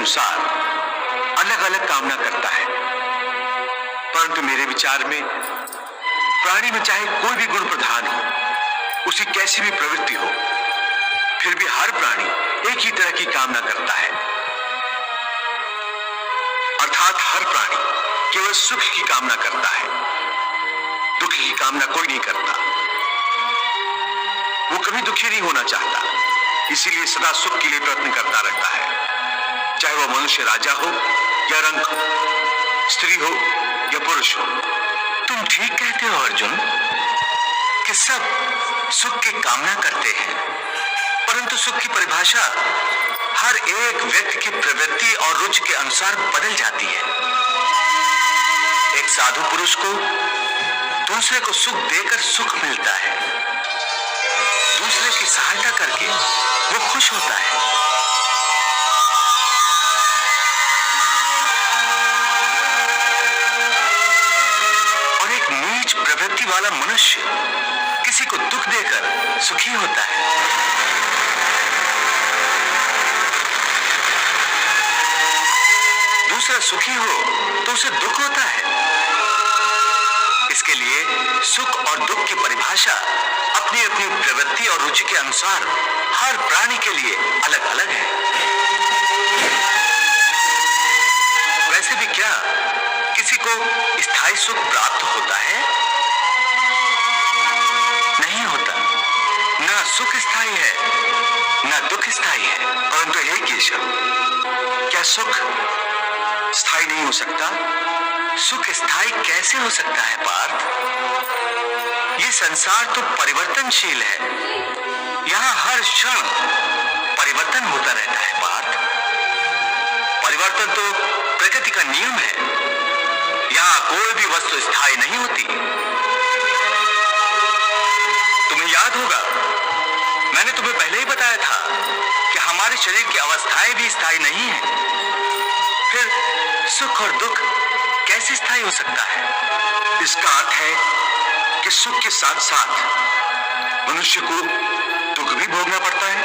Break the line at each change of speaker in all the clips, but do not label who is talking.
अनुसार अलग अलग कामना करता है। परंतु मेरे विचार में प्राणी में चाहे कोई भी गुण प्रधान हो, उसकी कैसी भी प्रवृत्ति हो, फिर भी हर प्राणी एक ही तरह की कामना करता है। अर्थात हर प्राणी केवल सुख की कामना करता है, दुख की कामना कोई नहीं करता। वो कभी दुखी नहीं होना चाहता, इसीलिए सदा सुख के लिए प्रयत्न करता रहता है, चाहे वह मनुष्य राजा हो या रंक हो, स्त्री हो या पुरुष हो।
तुम ठीक कहते हो अर्जुन कि सब सुख की कामना करते हैं, परंतु सुख की परिभाषा हर एक व्यक्ति की प्रवृत्ति और रुचि के अनुसार बदल जाती है। एक साधु पुरुष को दूसरे को सुख देकर सुख मिलता है, दूसरे की सहायता करके वो खुश होता है। और एक नीच प्रवृत्ति वाला मनुष्य किसी को दुख देकर सुखी होता है। दूसरा सुखी हो तो उसे दुख होता है। इसके लिए सुख और दुख की परिभाषा अपनी अपनी प्रवृत्ति और रुचि के अनुसार हर प्राणी के लिए अलग अलग है। वैसे भी क्या किसी को स्थायी सुख प्राप्त होता है? नहीं होता। ना सुख स्थायी है, ना दुख स्थायी है।
परंतु हे केशव, क्या सुख स्थायी नहीं हो सकता?
सुख स्थायी कैसे हो सकता है पार्थ? ये संसार तो परिवर्तनशील है। यहाँ हर क्षण परिवर्तन होता रहता है पार्थ। परिवर्तन तो प्रकृति का नियम है। यहाँ कोई भी वस्तु स्थायी नहीं होती। तुम्हें याद होगा, मैंने तुम्हें पहले ही बताया था कि हमारे शरीर की अवस्थाएं भी स्थायी नहीं है। फिर सुख और दुख कैसे स्थायी हो सकता है?
इसका अर्थ है कि सुख के साथ साथ मनुष्य को दुख भी भोगना पड़ता है।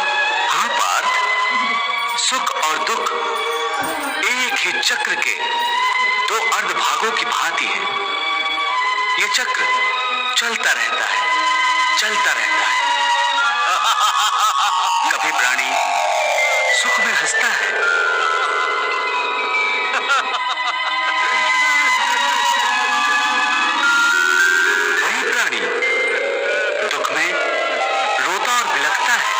हाँ पार्थ, सुख और दुख एक ही चक्र के दो अर्धभागों की भांति है। ये चक्र चलता रहता है, चलता रहता है। कभी प्राणी सुख में हंसता है, वही प्राणी दुख में रोता और बिलखता है।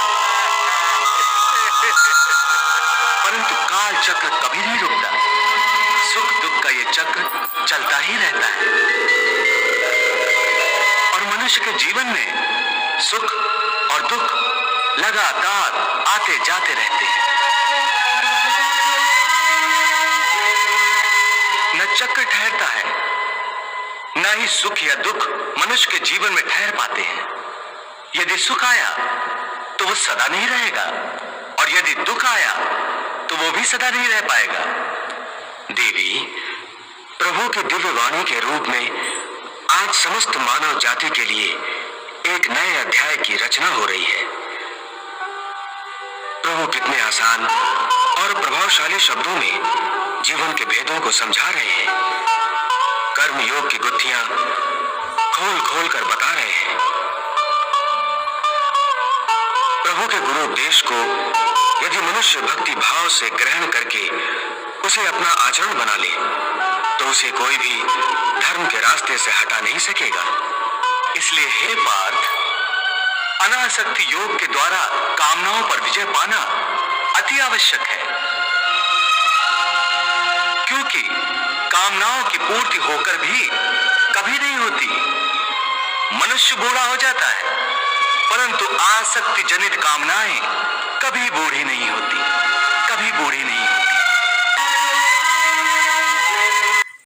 परंतु काल चक्र कभी नहीं रुकता। सुख दुख का ये चक्र चलता ही रहता है। और मनुष्य के जीवन में सुख और दुख लगातार आते जाते रहते हैं। न चक्र ठहरता है, न ही सुख या दुख मनुष्य के जीवन में ठहर पाते हैं। यदि सुख आया तो वो सदा नहीं रहेगा, और यदि दुख आया तो वो भी सदा नहीं रह पाएगा। देवी, प्रभु की दिव्य वाणी के रूप में आज समस्त मानव जाति के लिए एक नए अध्याय की रचना हो रही है। प्रभु कितने आसान और प्रभावशाली शब्दों में जीवन के भेदों को समझा रहे हैं। कर्म योग की गुत्थियां खोल खोल कर बता रहे हैं। प्रभु के गुरु उपदेश को यदि मनुष्य भक्ति भाव से ग्रहण करके उसे अपना आचरण बना ले तो उसे कोई भी धर्म के रास्ते से हटा नहीं सकेगा। इसलिए हे पार्थ, अनासक्ति योग के द्वारा कामनाओं पर विजय पाना अति आवश्यक है, क्योंकि कामनाओं की पूर्ति होकर भी कभी नहीं होती। मनुष्य बूढ़ा हो जाता है, परंतु आसक्ति जनित कामनाएं कभी बूढ़ी नहीं होती, कभी बूढ़ी नहीं होती।